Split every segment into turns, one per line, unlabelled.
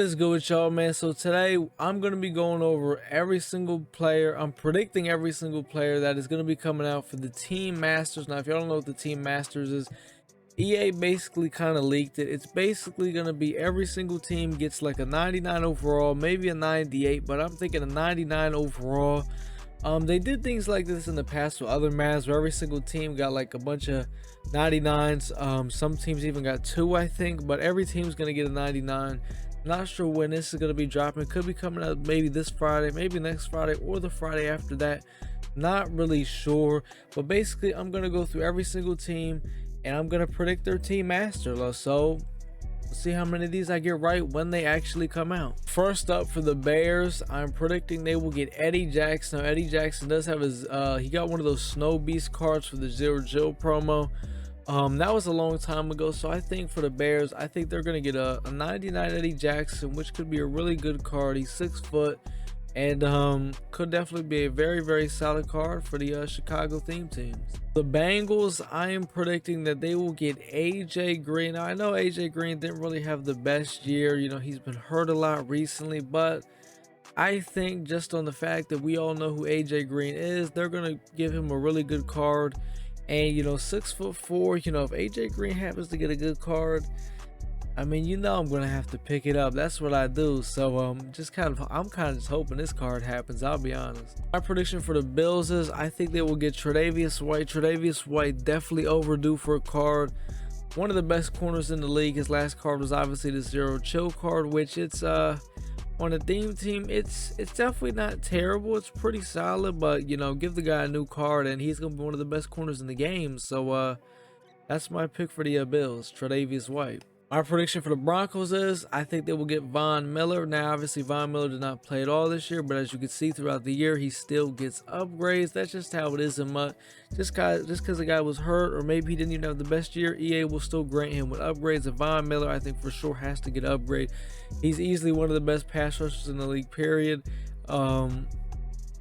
Let's go with y'all, man. So today I'm going to be going over every single player. I'm predicting every single player that is going to be coming out for the Team Masters. Now, if y'all don't know what the Team Masters is, EA basically kind of leaked it. It's basically going to be every single team gets like a 99 overall, maybe a 98, but I'm thinking a 99 overall. They did things like this in the past with other maps where every single team got like a bunch of 99s. Some teams even got two, I think, but every team's going to get a 99. Not sure when this is going to be dropping. Could be coming out maybe this Friday, maybe next Friday, or the Friday after that. Not really sure, but basically I'm going to go through every single team and I'm going to predict their team master. So let's see how many of these I get right when they actually come out. First up for the Bears, I'm predicting they will get Eddie Jackson. Now, Eddie Jackson does have his he got one of those Snow Beast cards for the Zero Chill promo. That was a long time ago, so I think for the Bears, I think they're gonna get a 99 Eddie Jackson, which could be a really good card. He's 6 foot and could definitely be a very solid card for the Chicago theme teams. The Bengals, I am predicting that they will get AJ Green. Now, I know AJ Green didn't really have the best year, you know, he's been hurt a lot recently, but I think just on the fact that we all know who AJ Green is, they're gonna give him a really good card. And you know, 6'4", you know, if AJ Green happens to get a good card, I mean, you know, I'm gonna have to pick it up. That's what I do. So I'm kind of just hoping this card happens, I'll be honest. My prediction for the Bills is I think they will get Tre'Davious White. Tre'Davious White definitely overdue for a card. One of the best corners in the league. His last card was obviously the Zero Chill card, which it's on a theme team, it's definitely not terrible. It's pretty solid, but you know, give the guy a new card and he's gonna be one of the best corners in the game. So that's my pick for the Bills, Tre'Davious White. My prediction for the Broncos is I think they will get Von Miller. Now, obviously, Von Miller did not play at all this year, but as you can see throughout the year, he still gets upgrades. That's just how it is in MUT. Just because the guy was hurt or maybe he didn't even have the best year, EA will still grant him with upgrades. And Von Miller, I think for sure has to get an upgrade. He's easily one of the best pass rushers in the league, period. And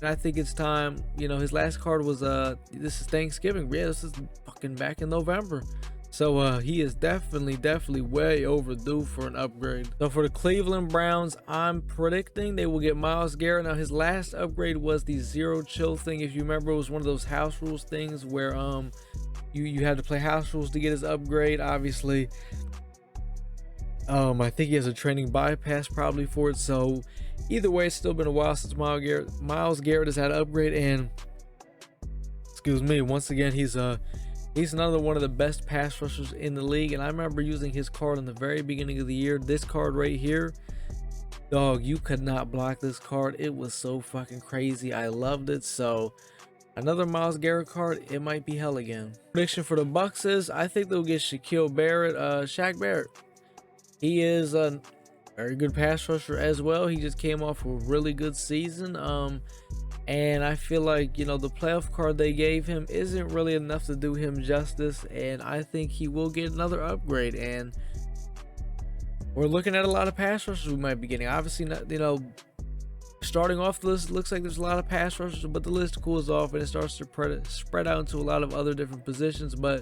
I think it's time. You know, his last card was this is Thanksgiving. Yeah, this is fucking back in November. So he is definitely way overdue for an upgrade. So for the Cleveland Browns, I'm predicting they will get Myles Garrett. Now, his last upgrade was the Zero Chill thing. If you remember, it was one of those house rules things where you had to play house rules to get his upgrade. Obviously, I think he has a training bypass probably for it. So either way, it's still been a while since Myles Garrett has had an upgrade. And excuse me, once again, he's another one of the best pass rushers in the league. And I remember using his card in the very beginning of the year. This card right here, dog, you could not block this card. It was so fucking crazy. I loved it. So another Myles Garrett card, it might be hell again. Prediction for the Bucks is I think they'll get Shaq Barrett. He is a very good pass rusher as well. He just came off a really good season. And I feel like, you know, the playoff card they gave him isn't really enough to do him justice. And I think he will get another upgrade. And we're looking at a lot of pass rushers we might be getting. Obviously, not, you know, starting off the list, looks like there's a lot of pass rushers, but the list cools off and it starts to spread out into a lot of other different positions. But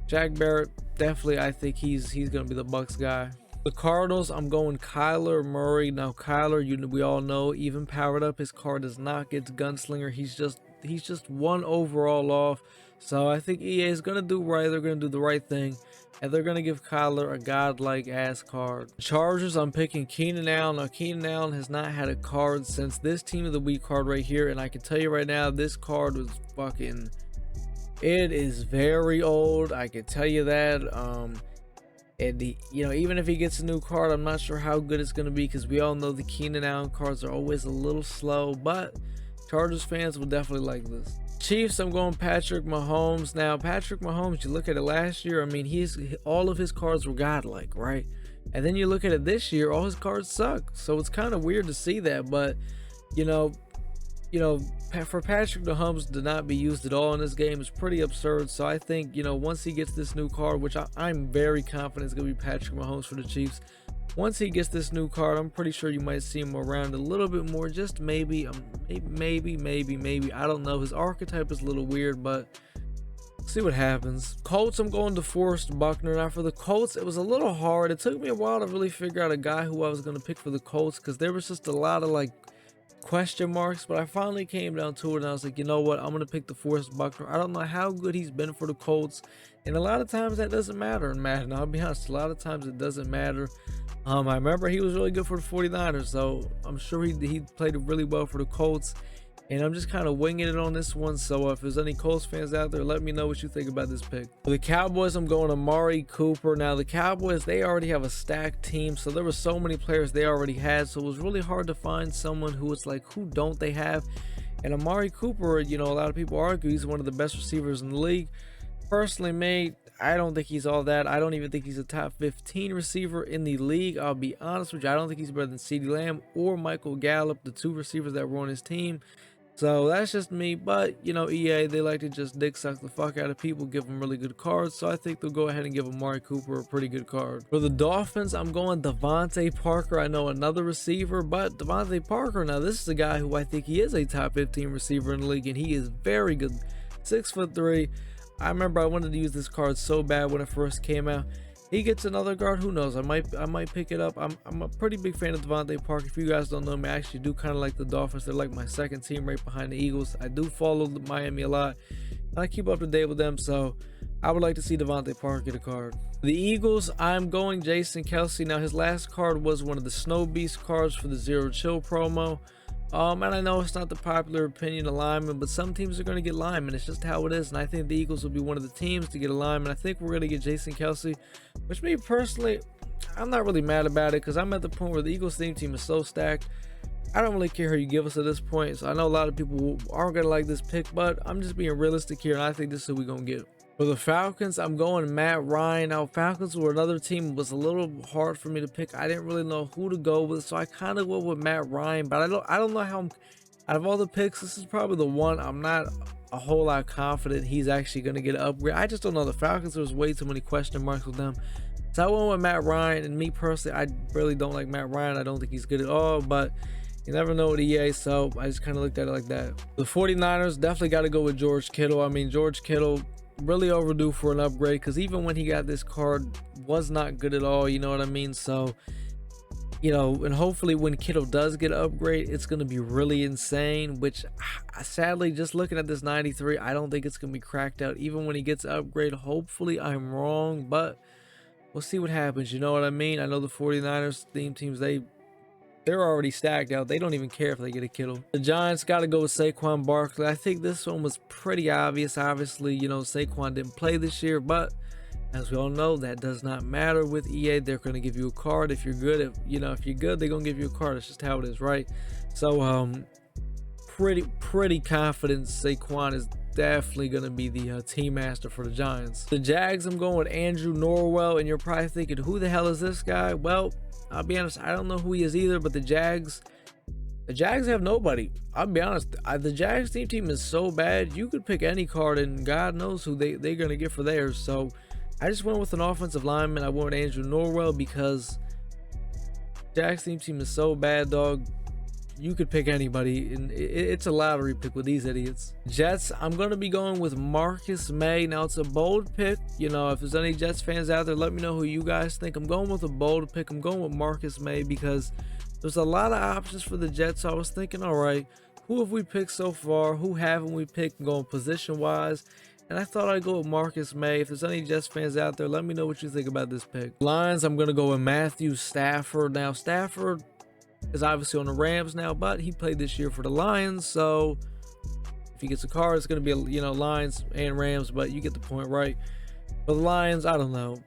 Shaq Barrett, definitely, I think he's going to be the Bucks guy. The Cardinals, I'm going Kyler Murray. Now, Kyler, we all know, even powered up, his card does not get Gunslinger. He's just one overall off. So I think EA is gonna do right. They're gonna do the right thing, and they're gonna give Kyler a godlike ass card. Chargers, I'm picking Keenan Allen. Now, Keenan Allen has not had a card since this Team of the Week card right here, and I can tell you right now, this card was fucking. It is very old. I can tell you that. And you know, even if he gets a new card, I'm not sure how good it's going to be because we all know the Keenan Allen cards are always a little slow, but Chargers fans will definitely like this. Chiefs, I'm going Patrick Mahomes. Now, Patrick Mahomes, you look at it last year, I mean, all of his cards were godlike, right? And then you look at it this year, all his cards suck. So it's kind of weird to see that, but you know, for Patrick Mahomes to not be used at all in this game is pretty absurd. So I think, you know, once he gets this new card, which I'm very confident is going to be Patrick Mahomes for the Chiefs. Once he gets this new card, I'm pretty sure you might see him around a little bit more. Just maybe, maybe. I don't know. His archetype is a little weird, but See what happens. Colts, I'm going to DeForest Buckner. Now for the Colts, it was a little hard. It took me a while to really figure out a guy who I was going to pick for the Colts because there was just a lot of like question marks, but I finally came down to it and I was like, you know what, I'm going to pick DeForest Buckner. I don't know how good he's been for the Colts, and a lot of times that doesn't matter in Madden. I'll be honest, a lot of times it doesn't matter. I remember he was really good for the 49ers, so I'm sure he played really well for the Colts. And I'm just kind of winging it on this one. So if there's any Colts fans out there, let me know what you think about this pick. For the Cowboys, I'm going Amari Cooper. Now the Cowboys, they already have a stacked team. So there were so many players they already had. So it was really hard to find someone who was like, who don't they have? And Amari Cooper, you know, a lot of people argue he's one of the best receivers in the league. Personally, mate, I don't think he's all that. I don't even think he's a top 15 receiver in the league. I'll be honest with you. I don't think he's better than CeeDee Lamb or Michael Gallup, the two receivers that were on his team. So that's just me, but you know, EA, they like to just dick suck the fuck out of people, give them really good cards. So I think they'll go ahead and give Amari Cooper a pretty good card. For the Dolphins, I'm going Devontae Parker. I know another receiver, but Devontae Parker, now this is a guy who I think he is a top 15 receiver in the league, and he is very good. 6'3". I remember I wanted to use this card so bad when it first came out. He gets another guard, who knows? I might pick it up. I'm a pretty big fan of Devontae Parker. If you guys don't know me, I actually do kind of like the Dolphins. They're like my second team right behind the Eagles. I do follow Miami a lot, and I keep up to date with them, so I would like to see Devontae Parker get a card. The Eagles, I'm going Jason Kelce. Now his last card was one of the Snow Beast cards for the Zero Chill promo. And I know it's not the popular opinion of linemen, but some teams are going to get linemen. It's just how it is. And I think the Eagles will be one of the teams to get a lineman. I think we're going to get Jason Kelce, which me personally, I'm not really mad about it because I'm at the point where the Eagles theme team is so stacked. I don't really care who you give us at this point. So I know a lot of people aren't going to like this pick, but I'm just being realistic here. And I think this is who we're going to get. For the Falcons, I'm going Matt Ryan. Now, Falcons were another team. It was a little hard for me to pick. I didn't really know who to go with, so I kind of went with Matt Ryan. But I don't know how. Out of all the picks, this is probably the one I'm not a whole lot confident he's actually going to get an upgrade. I just don't know. The Falcons, there's way too many question marks with them. So I went with Matt Ryan, and me personally, I really don't like Matt Ryan. I don't think he's good at all, but you never know with EA, so I just kind of looked at it like that. The 49ers, definitely got to go with George Kittle. I mean, George Kittle, really overdue for an upgrade, because even when he got this card, was not good at all, you know what I mean? So, you know, and hopefully when Kittle does get an upgrade, it's going to be really insane, which sadly, just looking at this 93, I don't think it's going to be cracked out even when he gets an upgrade. Hopefully I'm wrong, but we'll see what happens, you know what I mean? I know the 49ers theme teams, they're already stacked out. They don't even care if they get a Kittle. The Giants got to go with Saquon Barkley. I think this one was pretty obvious. Obviously, you know, Saquon didn't play this year, but as we all know, that does not matter with EA. They're going to give you a card if you're good. If you're good, they're going to give you a card. It's just how it is, right? So, pretty confident Saquon is definitely going to be the team master for the Giants. The Jags, I'm going with Andrew Norwell, and you're probably thinking, who the hell is this guy? Well, I'll be honest, I don't know who he is either, but the Jags have nobody. I'll be honest, the Jags team is so bad, you could pick any card and God knows who they're going to get for theirs. So I just went with an offensive lineman. I went with Andrew Norwell because Jags team is so bad, dog. You could pick anybody, and it's a lottery pick with these idiots. Jets, I'm going to be going with Marcus May. Now, it's a bold pick. You know, if there's any Jets fans out there, let me know who you guys think. I'm going with a bold pick. I'm going with Marcus May because there's a lot of options for the Jets. So I was thinking, all right, who have we picked so far? Who haven't we picked going position-wise? And I thought I'd go with Marcus May. If there's any Jets fans out there, let me know what you think about this pick. Lions, I'm going to go with Matthew Stafford. Now, Stafford is obviously on the Rams now, but he played this year for the Lions, so if he gets a card, it's going to be, you know, Lions and Rams, but you get the point, right? For the Lions, I don't know.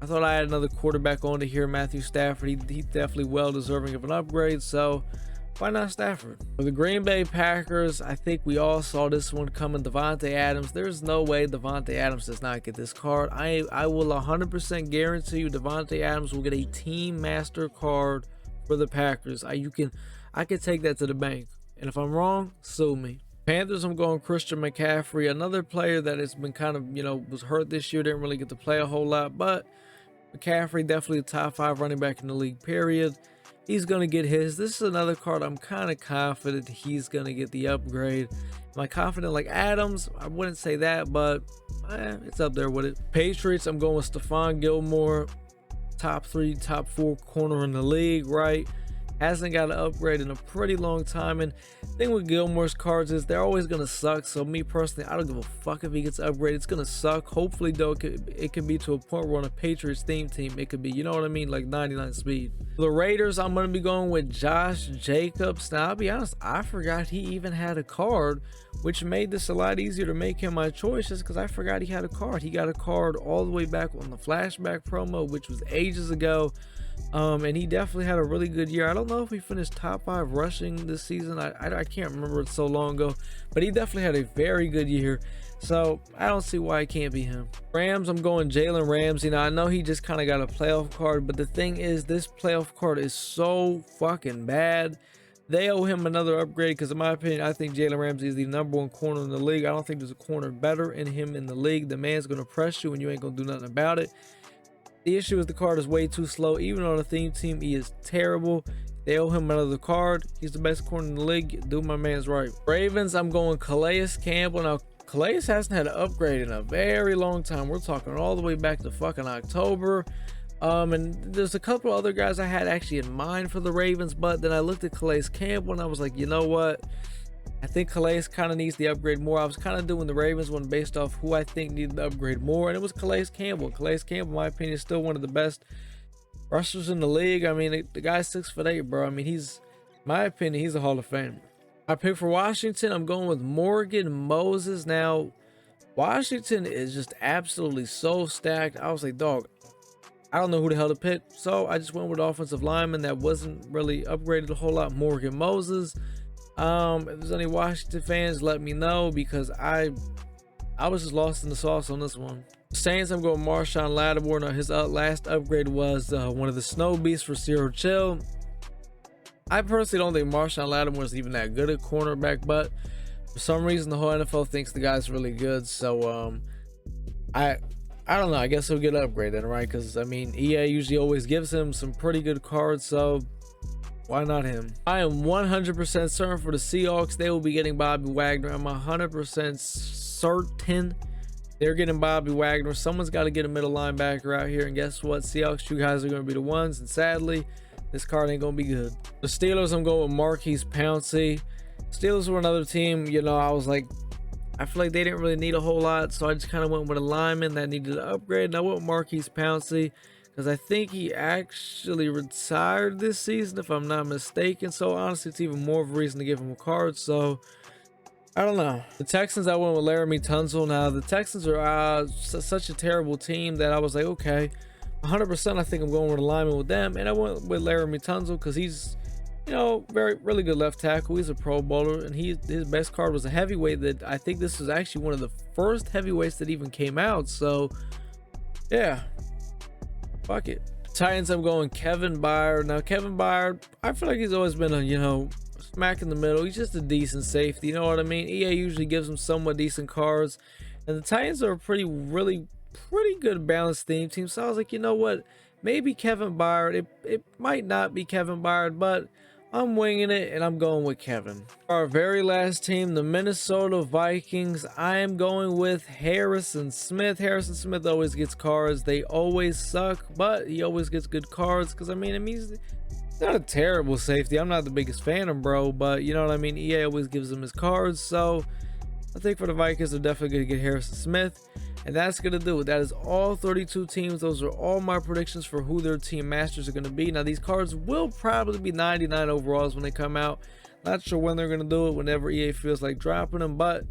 I thought I had another quarterback on to here, Matthew Stafford. He's definitely well deserving of an upgrade, so why not Stafford? For the Green Bay Packers, I think we all saw this one coming. Devontae Adams. There's no way Devontae Adams does not get this card. I will 100% guarantee you Devontae Adams will get a Team Master card for the Packers. I could take that to the bank, and if I'm wrong, sue me. Panthers, I'm going Christian McCaffrey, another player that has been kind of, you know, was hurt this year, didn't really get to play a whole lot, but McCaffrey definitely a top 5 running back in the league, period. he's gonna get his. This is another card I'm kind of confident he's gonna get the upgrade. Am I confident like Adams? I wouldn't say that, but it's up there with it. Patriots, I'm going with Stephon Gilmore, top 3, top 4 corner in the league, right? Hasn't got an upgrade in a pretty long time. And the thing with Gilmore's cards is they're always gonna suck. So me personally, I don't give a fuck if he gets upgraded. It's gonna suck. Hopefully though, it can be to a point where on a Patriots theme team it could be, you know what I mean, like 99 speed. For the Raiders, I'm gonna be going with Josh Jacobs. Now I'll be honest, I forgot he even had a card, which made this a lot easier to make him my choice, just because I forgot he had a card. He got a card all the way back on the flashback promo, which was ages ago. And he definitely had a really good year. I don't know if he finished top 5 rushing this season. I can't remember, it's so long ago, but he definitely had a very good year. So I don't see why it can't be him. Rams, I'm going Jalen Ramsey. Now I know he just kind of got a playoff card, but the thing is, this playoff card is so fucking bad. They owe him another upgrade because in my opinion, I think Jalen Ramsey is the #1 corner in the league. I don't think there's a corner better in him in the league. The man's going to press you and you ain't going to do nothing about it. The issue is the card is way too slow. Even on a theme team, he is terrible. They owe him another card. He's the best corner in the league. Do my man's right. Ravens, I'm going Calais Campbell. Now, Calais hasn't had an upgrade in a very long time. We're talking all the way back to fucking October. And there's a couple other guys I had actually in mind for the Ravens, but then I looked at Calais Campbell and I was like, you know what? I think Calais kind of needs the upgrade more. I was kind of doing the Ravens one based off who I think needed the upgrade more, and it was Calais Campbell. Calais Campbell, in my opinion, is still one of the best rushers in the league. I mean, the guy's 6'8", bro. I mean, he's, in my opinion, he's a Hall of Famer. I pick for Washington. I'm going with Morgan Moses. Now, Washington is just absolutely so stacked. I was like, dog, I don't know who the hell to pick, so I just went with offensive lineman that wasn't really upgraded a whole lot. Morgan Moses. If there's any Washington fans, let me know, because I was just lost in the sauce on this one. Saints, I'm going Marshawn Lattimore. Now his last upgrade was one of the snow beasts for Cyril Chill. I personally don't think Marshawn Lattimore is even that good at cornerback, but for some reason the whole NFL thinks the guy's really good. So I don't know, I guess he'll get upgraded, right? Because I mean, EA usually always gives him some pretty good cards, so why not him? I am 100% certain for the Seahawks, they will be getting Bobby Wagner. I'm 100% certain they're getting Bobby Wagner. Someone's got to get a middle linebacker out here, and guess what? Seahawks, you guys are going to be the ones, and sadly, this card ain't going to be good. The Steelers, I'm going with Marquise Pouncey. Steelers were another team, you know, I was like, I feel like they didn't really need a whole lot, so I just kind of went with a lineman that needed an upgrade, and I went with Marquise Pouncey, because I think he actually retired this season, if I'm not mistaken. So honestly, it's even more of a reason to give him a card. So I don't know. The Texans, I went with Laramie Tunsil. Now the Texans are such a terrible team that I was like, okay, 100% I think I'm going with a lineman with them. And I went with Laramie Tunsil because he's, you know, really good left tackle. He's a Pro Bowler, and his best card was a heavyweight that I think this was actually one of the first heavyweights that even came out. So yeah. Fuck it. Titans, I'm going Kevin Byard. Now, Kevin Byard, I feel like he's always been a, you know, smack in the middle. He's just a decent safety. You know what I mean? EA usually gives him somewhat decent cards. And the Titans are a pretty good balanced theme team. So I was like, you know what? Maybe Kevin Byard. It might not be Kevin Byard, but I'm winging it, and I'm going with Kevin. Our very last team, the Minnesota Vikings. I am going with Harrison Smith. Harrison Smith always gets cards. They always suck, but he always gets good cards. Because, I mean, he's not a terrible safety. I'm not the biggest fan of him, bro. But, you know what I mean? EA always gives him his cards. So, I think for the Vikings, they're definitely going to get Harrison Smith. And that's going to do it. That is all 32 teams. Those are all my predictions for who their team masters are going to be. Now, these cards will probably be 99 overalls when they come out. Not sure when they're going to do it, whenever EA feels like dropping them. But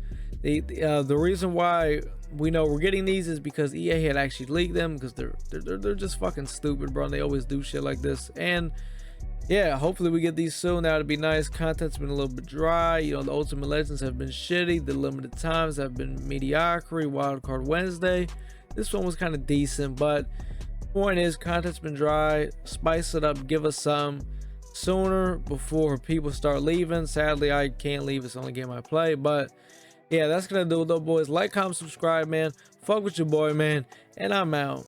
the reason why we know we're getting these is because EA had actually leaked them, because they're just fucking stupid, bro. And they always do shit like this. And yeah, hopefully we get these soon. That would be nice. Content's been a little bit dry. You know, the Ultimate Legends have been shitty. The limited times have been mediocrity. Wildcard Wednesday, this one was kind of decent, but point is, content's been dry. Spice it up. Give us some sooner before people start leaving. Sadly, I can't leave. It's the only game I play. But yeah, that's gonna do it though, boys. Like, comment, subscribe, man. Fuck with your boy, man. And I'm out.